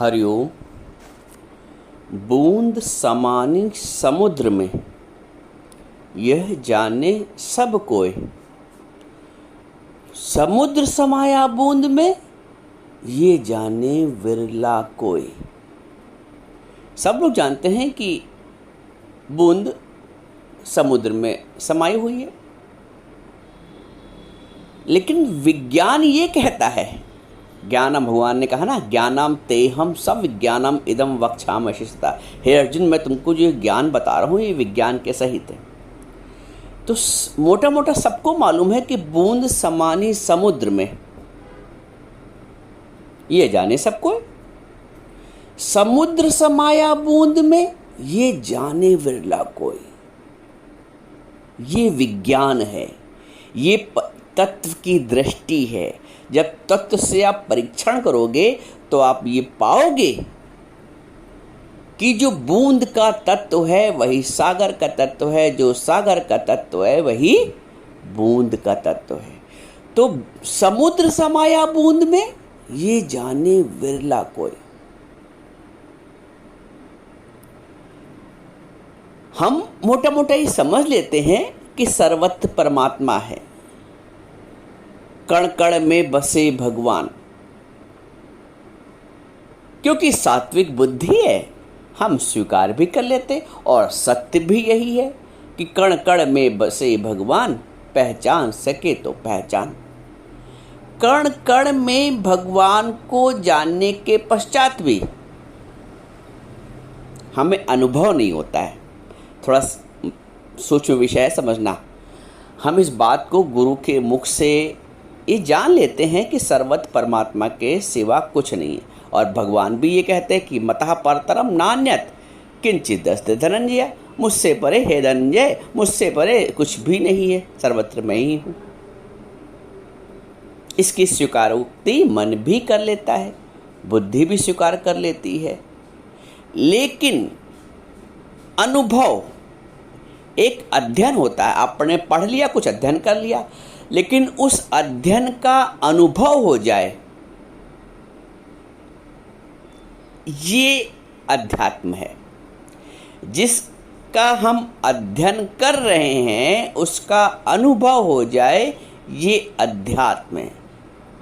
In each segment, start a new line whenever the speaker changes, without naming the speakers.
हरिओम। बूंद समानी समुद्र में, यह जाने सब कोय। समुद्र समाया बूंद में, ये जाने विरला कोय। सब लोग जानते हैं कि बूंद समुद्र में समाई हुई है, लेकिन विज्ञान ये कहता है, ज्ञानम, भगवान ने कहा ना, ज्ञानम तेहम सब विज्ञानम इदम वक्षामि शिष्टा। हे अर्जुन, मैं तुमको जो ज्ञान बता रहा हूँ ये विज्ञान के सहित है। तो मोटा मोटा सबको मालूम है कि बूंद समानी समुद्र में, ये जाने सबको। समुद्र समाया बूंद में, ये जाने विरला कोई। ये विज्ञान है, ये तत्व की दृष्टि है। जब तत्व से आप परीक्षण करोगे तो आप ये पाओगे कि जो बूंद का तत्व है वही सागर का तत्व है, जो सागर का तत्व है वही बूंद का तत्व है। तो समुद्र समाया बूंद में, ये जाने विरला कोई। हम मोटा मोटा ये समझ लेते हैं कि सर्वत्र परमात्मा है, कण कण में बसे भगवान। क्योंकि सात्विक बुद्धि है, हम स्वीकार भी कर लेते, और सत्य भी यही है कि कण कण में बसे भगवान, पहचान सके तो पहचान। कण कण में भगवान को जानने के पश्चात भी हमें अनुभव नहीं होता है। थोड़ा सूक्ष्म विषय है, समझना। हम इस बात को गुरु के मुख से ये जान लेते हैं कि सर्वत्र परमात्मा के सिवा कुछ नहीं है, और भगवान भी ये कहते हैं कि मतः परतरम नान्यत किंचित अस्ति धनंजय। मुझसे परे हे धनंजय, मुझसे परे कुछ भी नहीं है, सर्वत्र मैं ही हूँ। इसकी स्वीकारोक्ति मन भी कर लेता है, बुद्धि भी स्वीकार कर लेती है, लेकिन अनुभव एक अध्ययन होता है। आपने पढ़ लिया, कुछ अध्ययन कर लिया, लेकिन उस अध्ययन का अनुभव हो जाए, ये अध्यात्म है। जिसका हम अध्ययन कर रहे हैं उसका अनुभव हो जाए, ये अध्यात्म है।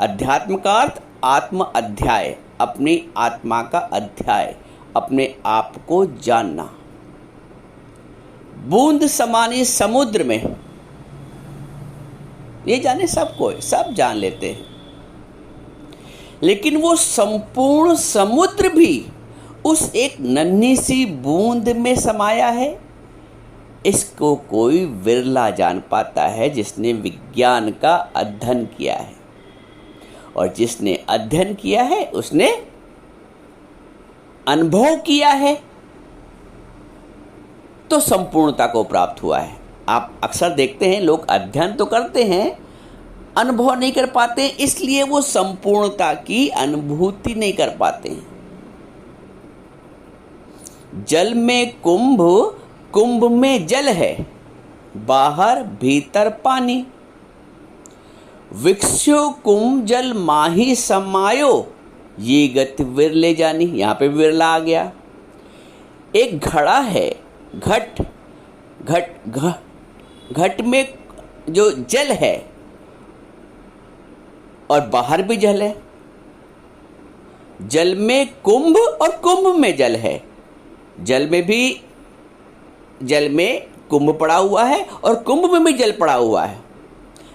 अध्यात्म का अर्थ आत्म अध्याय, अपनी आत्मा का अध्याय, अपने आप को जानना। बूंद समानी समुद्र में, ये जाने सबको, सब जान लेते हैं, लेकिन वो संपूर्ण समुद्र भी उस एक नन्ही सी बूंद में समाया है। इसको कोई विरला जान पाता है जिसने विज्ञान का अध्ययन किया है, और जिसने अध्ययन किया है उसने अनुभव किया है, तो संपूर्णता को प्राप्त हुआ है। आप अक्सर देखते हैं लोग अध्ययन तो करते हैं, अनुभव नहीं कर पाते, इसलिए वो संपूर्णता की अनुभूति नहीं कर पाते हैं। जल में कुंभ, कुंभ में जल है, बाहर भीतर पानी। विकस्यो कुंभ जल माही समायो, ये गति विरले जानी। यहाँ पे विरला आ गया। एक घड़ा है, घट, घट में जो जल है और बाहर भी जल है। जल में कुंभ और कुंभ में जल है। जल में कुंभ पड़ा हुआ है और कुंभ में भी जल पड़ा हुआ है,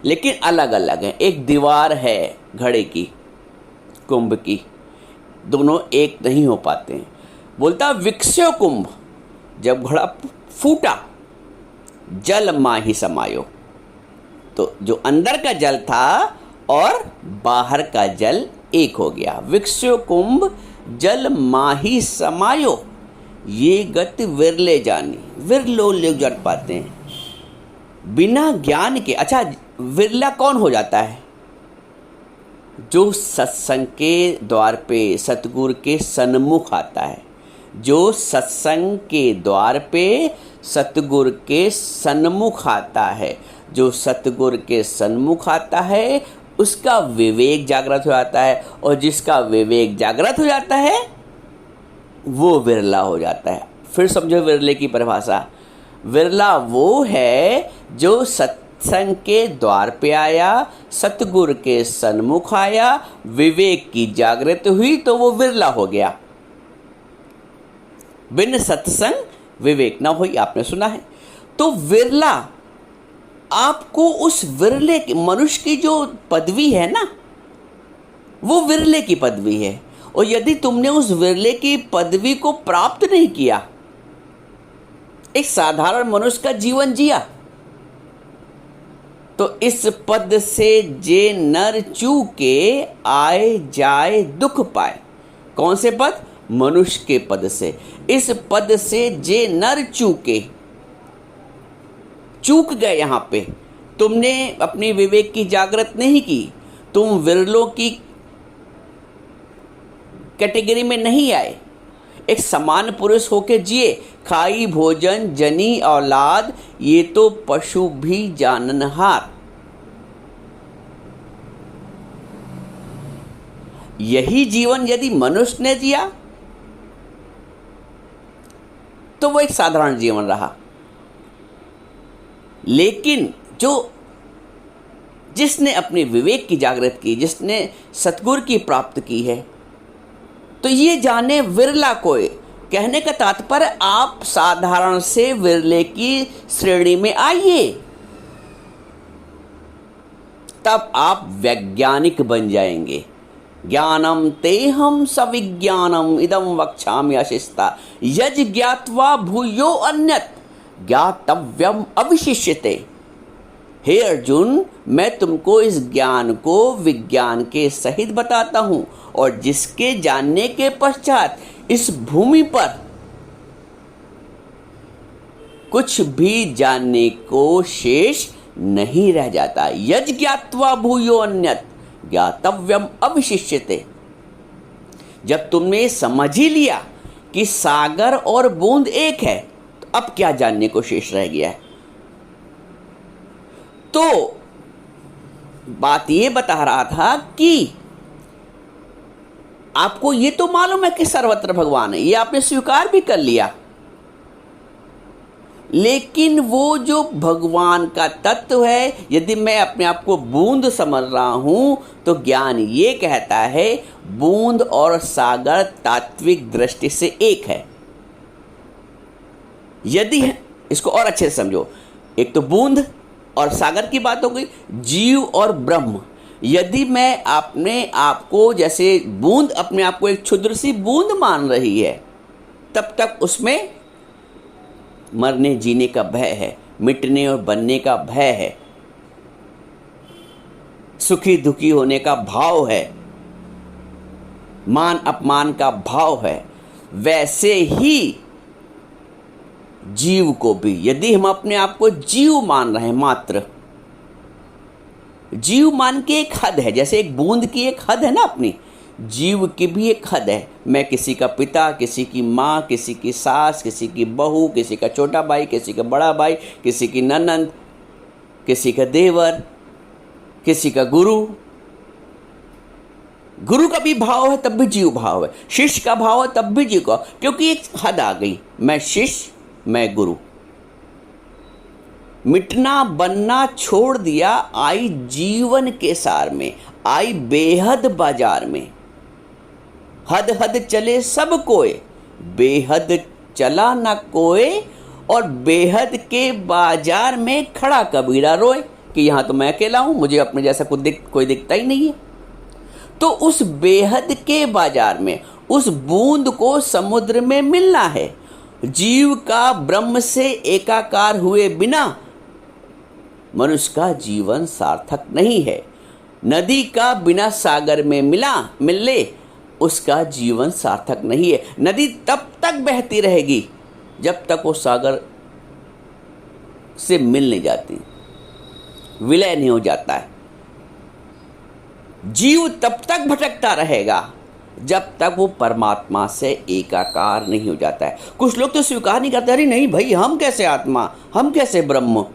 लेकिन अलग अलग है। एक दीवार है घड़े की, कुंभ की, दोनों एक नहीं हो पाते हैं। बोलता विकस्यो कुंभ, जब घड़ा फूटा, जल माही समायो, तो जो अंदर का जल था और बाहर का जल एक हो गया। विकस्यो कुंभ जल माही समायो, ये गति विरले जानी। विरलो लोग जान पाते हैं बिना ज्ञान के। अच्छा, विरला कौन हो जाता है? जो सत्संग के द्वार पे सतगुरु के सन्मुख आता है, जो सत्संग के द्वार पे सतगुरु के सन्मुख आता है, जो सतगुरु के सन्मुख आता है उसका विवेक जागृत हो जाता है, और जिसका विवेक जागृत हो जाता है वो विरला हो जाता है। फिर समझो विरले की परिभाषा। विरला वो है जो सत्संग के द्वार पे आया, सतगुरु के सन्मुख आया, विवेक की जागृत हुई तो वो विरला हो गया। बिन सत्संग विवेक ना हुई, आपने सुना है। तो विरला, आपको उस विरले मनुष्य की जो पदवी है ना, वो विरले की पदवी है। और यदि तुमने उस विरले की पदवी को प्राप्त नहीं किया, एक साधारण मनुष्य का जीवन जिया, तो इस पद से जे नर चूके आए जाए दुख पाए। कौन से पद? मनुष्य के पद से। इस पद से जे नर चूके, चूक गए। यहां पे तुमने अपनी विवेक की जागृत नहीं की, तुम विरलों की कैटेगरी में नहीं आए। एक समान पुरुष होके जिए। खाई भोजन जनी औलाद, ये तो पशु भी जाननहार। यही जीवन यदि मनुष्य ने जिया तो वो एक साधारण जीवन रहा। लेकिन जिसने अपने विवेक की जागृत की, जिसने सतगुरु की प्राप्त की है, तो ये जाने विरला कोई। कहने का तात्पर्य आप साधारण से विरले की श्रेणी में आइए, तब आप वैज्ञानिक बन जाएंगे। ज्ञानम तेहम सविज्ञानम इदम वक्ष्यामि अशिष्टा यज ज्ञात्वा भूयो अन्यत् ज्ञातव्यम अविशिष्यते। हे अर्जुन, मैं तुमको इस ज्ञान को विज्ञान के सहित बताता हूं, और जिसके जानने के पश्चात इस भूमि पर कुछ भी जानने को शेष नहीं रह जाता। यज ज्ञात्वा भूयो अन्यत् ज्ञातव्यम अविशिष्यते। जब तुमने समझ ही लिया कि सागर और बूंद एक है, तो अब क्या जानने को शेष रह गया है? तो बात ये बता रहा था कि आपको ये तो मालूम है कि सर्वत्र भगवान है, ये आपने स्वीकार भी कर लिया। लेकिन वो जो भगवान का तत्व है, यदि मैं अपने आप को बूंद समझ रहा हूं, तो ज्ञान ये कहता है बूंद और सागर तात्विक दृष्टि से एक है। यदि इसको और अच्छे से समझो, एक तो बूंद और सागर की बात हो गई, जीव और ब्रह्म। यदि मैं अपने आप को जैसे बूंद, अपने आप को एक क्षुद्र सी बूंद मान रही है, तब तक उसमें मरने जीने का भय है, मिटने और बनने का भय है, सुखी दुखी होने का भाव है, मान अपमान का भाव है। वैसे ही जीव को भी, यदि हम अपने आप को जीव मान रहे हैं, मात्र जीव मान के एक हद है, जैसे एक बूंद की एक हद है ना, अपनी जीव की भी एक हद है। मैं किसी का पिता, किसी की माँ, किसी की सास, किसी की बहू, किसी का छोटा भाई, किसी का बड़ा भाई, किसी की ननंद, किसी का देवर, किसी का गुरु। गुरु का भी भाव है तब भी जीव भाव है, शिष्य का भाव है तब भी जीव का, क्योंकि एक हद आ गई, मैं शिष्य, मैं गुरु। मिटना बनना छोड़ दिया, आई जीवन के सार में, आई बेहद बाजार में। हद हद चले सब कोय, बेहद चला न कोय, और बेहद के बाजार में खड़ा कबीरा रोए, कि यहाँ तो मैं अकेला हूँ, मुझे अपने जैसा कोई दिखता ही नहीं है। तो उस बेहद के बाजार में उस बूंद को समुद्र में मिलना है। जीव का ब्रह्म से एकाकार हुए बिना मनुष्य का जीवन सार्थक नहीं है। नदी का बिना सागर में मिले उसका जीवन सार्थक नहीं है। नदी तब तक बहती रहेगी जब तक वो सागर से मिल नहीं जाती, विलय नहीं हो जाता है। जीव तब तक भटकता रहेगा जब तक वो परमात्मा से एकाकार नहीं हो जाता है। कुछ लोग तो स्वीकार नहीं करते, अरे नहीं भाई, हम कैसे आत्मा, हम कैसे ब्रह्म,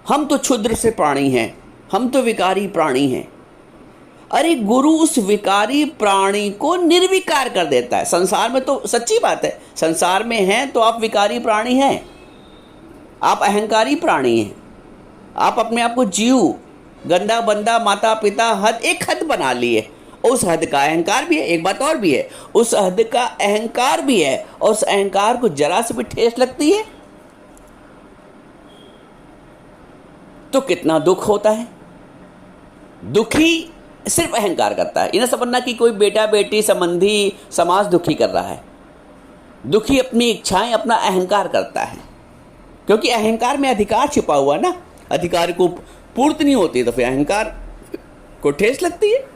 हम तो क्षुद्र से प्राणी हैं, हम तो विकारी प्राणी हैं। अरे गुरु उस विकारी प्राणी को निर्विकार कर देता है। संसार में तो सच्ची बात है, संसार में हैं तो आप विकारी प्राणी हैं, आप अहंकारी प्राणी हैं, आप अपने आप को जीव, गंदा बंदा, माता पिता, हद, एक हद बना लिए। उस हद का अहंकार भी है। एक बात और भी है, उस हद का अहंकार भी है, और उस अहंकार को जरा से भी ठेस लगती है तो कितना दुख होता है। दुखी सिर्फ अहंकार करता है। इन्हें समझना कि कोई बेटा बेटी संबंधी समाज दुखी कर रहा है। दुखी अपनी इच्छाएं, अपना अहंकार करता है, क्योंकि अहंकार में अधिकार छिपा हुआ है ना। अधिकार को पूर्ति नहीं होती तो फिर अहंकार को ठेस लगती है।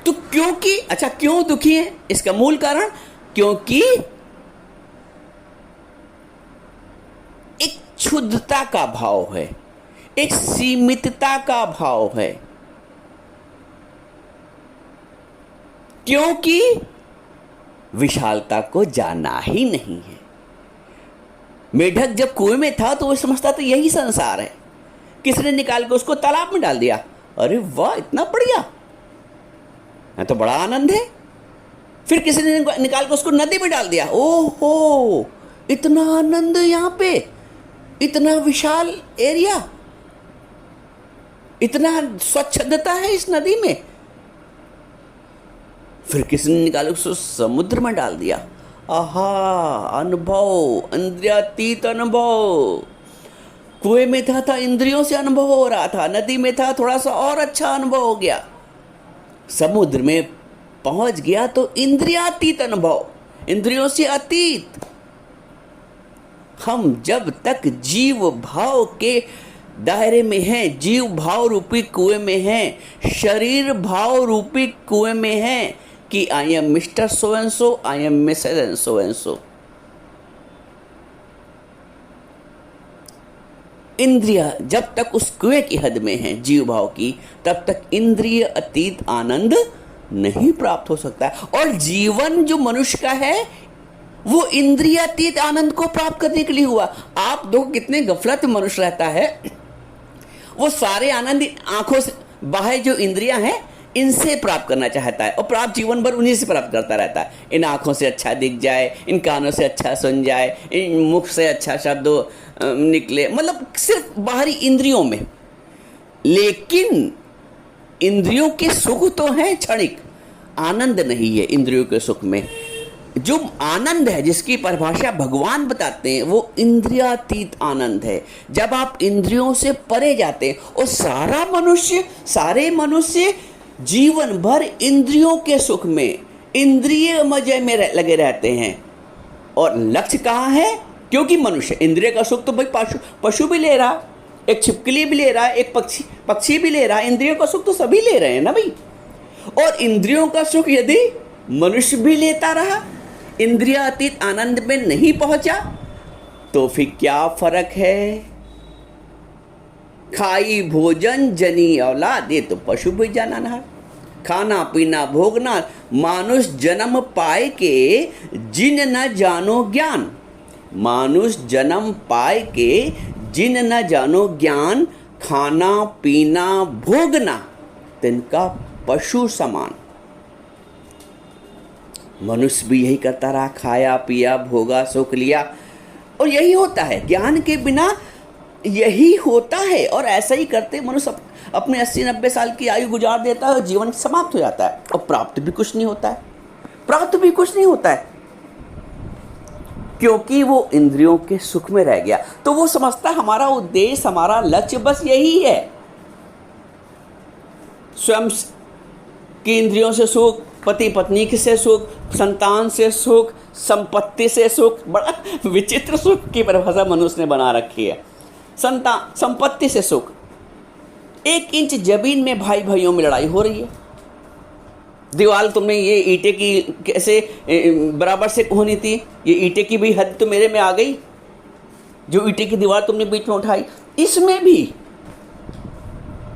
तो क्योंकि अच्छा, क्यों दुखी है? इसका मूल कारण क्योंकि एक क्षुद्रता का भाव है, एक सीमितता का भाव है, क्योंकि विशालता को जाना ही नहीं है। मेढक जब कुएं में था तो वो समझता था यही संसार है। किसी ने निकाल के उसको तालाब में डाल दिया, अरे वाह इतना बढ़िया, तो बड़ा आनंद है। फिर किसी ने निकाल के उसको नदी में डाल दिया, ओहो इतना आनंद यहाँ पे, इतना विशाल एरिया, इतना स्वच्छता है इस नदी में। फिर किसी ने निकाल के उसको समुद्र में डाल दिया, आहा अनुभव, इंद्रियातीत अनुभव। कुएं में था इंद्रियों से अनुभव हो रहा था, नदी में था थोड़ा सा और अच्छा अनुभव हो गया, समुद्र में पहुंच गया तो इंद्रियातीत अनुभव, इंद्रियों से अतीत। हम जब तक जीव भाव के दायरे में हैं, जीव भाव रूपी कुएं में हैं, शरीर भाव रूपी कुएं में हैं कि I am mister so and so, I am Mrs and so. इंद्रिया जब तक उस कुएं की हद में है जीव भाव की, तब तक इंद्रिय अतीत आनंद नहीं प्राप्त हो सकता है। और जीवन जो मनुष्य का है वो इंद्रियातीत आनंद को प्राप्त करने के लिए हुआ। आप दो कितने गफलत मनुष्य रहता है, वो सारे आनंद आंखों से बाहर जो इंद्रियां हैं इनसे प्राप्त करना चाहता है, और प्राप्त जीवन भर उन्हीं से प्राप्त करता रहता है। इन आंखों से अच्छा दिख जाए, इन कानों से अच्छा सुन जाए, इन मुख से अच्छा शब्द निकले, मतलब सिर्फ बाहरी इंद्रियों में। लेकिन इंद्रियों के सुख तो हैं क्षणिक, आनंद नहीं है इंद्रियों के सुख में। जो आनंद है जिसकी परिभाषा भगवान बताते हैं वो इंद्रियातीत आनंद है। जब आप इंद्रियों से परे जाते हैं, और सारे मनुष्य जीवन भर इंद्रियों के सुख में, इंद्रिय मजे में लगे रहते हैं। और लक्ष्य कहाँ है? क्योंकि मनुष्य इंद्रिय का सुख तो भाई पशु भी ले रहा, एक छिपकली भी ले रहा है, एक पक्षी भी ले रहा है। इंद्रियों का सुख तो सभी ले रहे हैं ना भाई। और इंद्रियों का सुख यदि मनुष्य भी लेता रहा, इंद्रियातीत आनंद में नहीं पहुंचा, तो फिर क्या फर्क है? खाई भोजन जनी औलाद, ये तो पशु भी जाना ना। खाना पीना भोगना, मानुष जन्म पाए के जिन न जानो ज्ञान, मानुष जन्म पाए के जिन न जानो ज्ञान, खाना पीना भोगना तिनका पशु समान। मनुष्य भी यही करता रहा, खाया पिया भोगा सुख लिया, और यही होता है। ज्ञान के बिना यही होता है, और ऐसा ही करते मनुष्य अपने 80-90 साल की आयु गुजार देता है और जीवन समाप्त हो जाता है, और प्राप्त भी कुछ नहीं होता है, क्योंकि वो इंद्रियों के सुख में रह गया। तो वो समझता हमारा उद्देश्य, हमारा लक्ष्य बस यही है, स्वयं की इंद्रियों से सुख, पति पत्नी से सुख, संतान से सुख, संपत्ति से सुख। बड़ा विचित्र सुख की परिभाषा मनुष्य ने बना रखी है। संपत्ति से सुख, 1 इंच जमीन में भाई भाइयों में लड़ाई हो रही है, दीवार तुमने ये ईंटे की कैसे बराबर से होनी थी, ये ईंटे की भी हद तो मेरे में आ गई, जो ईंटे की दीवार तुमने बीच में उठाई। इसमें भी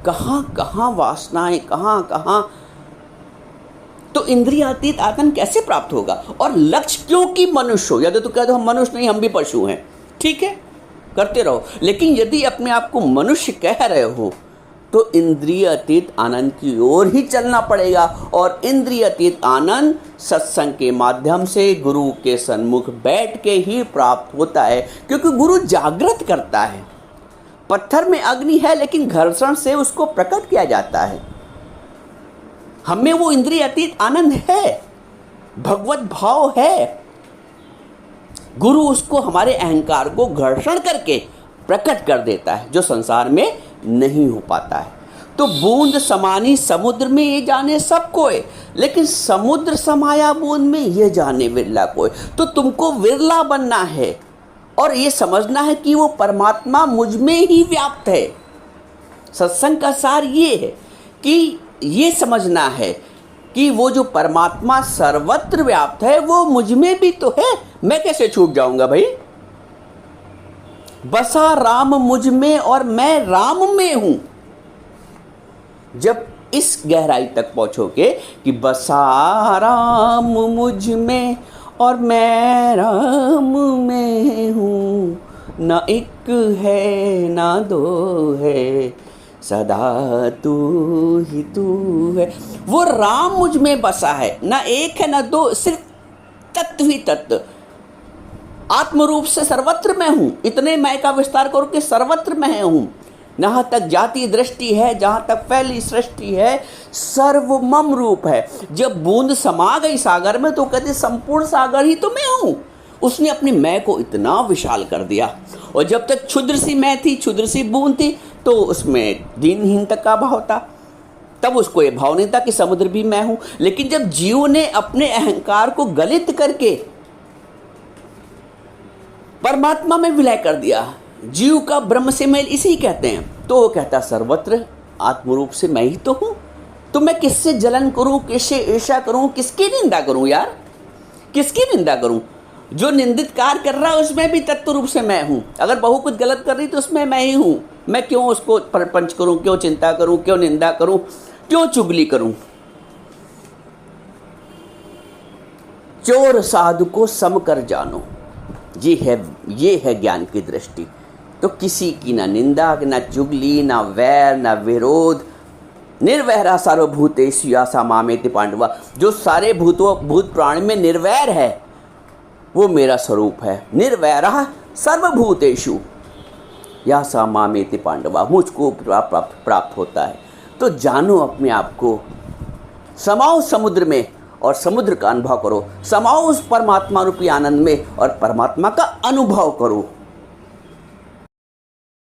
कहाँ वासनाएं, कहाँ। तो इंद्रियातीत आनंद कैसे प्राप्त होगा? और लक्ष्य क्योंकि मनुष्य हो। यदि तो कह दो हम मनुष्य नहीं, हम भी पशु हैं, ठीक है करते रहो। लेकिन यदि अपने आप को मनुष्य कह रहे हो तो इंद्रिय अतीत आनंद की ओर ही चलना पड़ेगा। और इंद्रिय अतीत आनंद सत्संग के माध्यम से गुरु के सन्मुख बैठ के ही प्राप्त होता है, क्योंकि गुरु जागृत करता है। पत्थर में अग्नि है लेकिन घर्षण से उसको प्रकट किया जाता है। हमें वो इंद्रिय अतीत आनंद है, भगवत भाव है। गुरु उसको हमारे अहंकार को घर्षण करके प्रकट कर देता है, जो संसार में नहीं हो पाता है। तो बूंद समानी समुद्र में ये जाने सब कोय, लेकिन समुद्र समाया बूंद में ये जाने विरला कोय। तो तुमको विरला बनना है और ये समझना है कि वो परमात्मा मुझ में ही व्याप्त है। सत्संग का सार ये है कि ये समझना है कि वो जो परमात्मा सर्वत्र व्याप्त है वो मुझ में भी तो है। मैं कैसे छूट जाऊंगा भाई? बसा राम मुझ में और मैं राम में हूं। जब इस गहराई तक पहुंचोगे कि बसा राम मुझ में और मैं राम में हूं, न एक है ना दो है, सदा तू ही तू है। वो राम मुझ में बसा है, ना एक है ना दो, सिर्फ तत्व ही तत्व। आत्म रूप से सर्वत्र मैं हूं, इतने मैं का विस्तार करो कि सर्वत्र मैं हूं। जहां तक जाति दृष्टि है, जहां तक फैली सृष्टि है, सर्वमम रूप है। जब बूंद समा गई सागर में तो कहते संपूर्ण सागर ही तो मैं हूं। उसने अपनी मैं को इतना विशाल कर दिया। और जब तक क्षुद्र सी मैं थी, क्षुद्र सी बूंद थी, तो उसमें दीनहीनता का भाव था। तब उसको ये भाव नहीं था कि समुद्र भी मैं हूं। लेकिन जब जीव ने अपने अहंकार को गलित करके परमात्मा में विलय कर दिया, जीव का ब्रह्म से मेल इसी कहते हैं, तो वो कहता सर्वत्र आत्मरूप से मैं ही तो हूं। तो मैं किससे जलन करूं, किससे ईर्ष्या करूं, किसकी निंदा करूं यार? किसकी निंदा करूं? जो निंदित कार्य कर रहा है उसमें भी तत्व रूप से मैं हूं। अगर बहू कुछ गलत कर रही तो उसमें मैं ही हूं। मैं क्यों उसको परपंच करूं, क्यों चिंता करूं, क्यों निंदा करूं, क्यों चुगली करूं? चोर साधु को सम कर जानो, ये है ज्ञान की दृष्टि। तो किसी की ना निंदा, ना चुगली, ना वैर, ना विरोध। निर्वैरा सर्वभूतेषु यासा मामेति पांडवा। जो सारे भूत प्राणी में निर्वैर है वो मेरा स्वरूप है। निर्वैरा सर्वभूतेषु यासा मामेति पांडवा, मुझको प्राप्त होता है। तो जानो अपने आप को, समाओ समुद्र में और समुद्र का अनुभव करो, समाओ उस परमात्मा रूपी आनंद में और परमात्मा का अनुभव करो।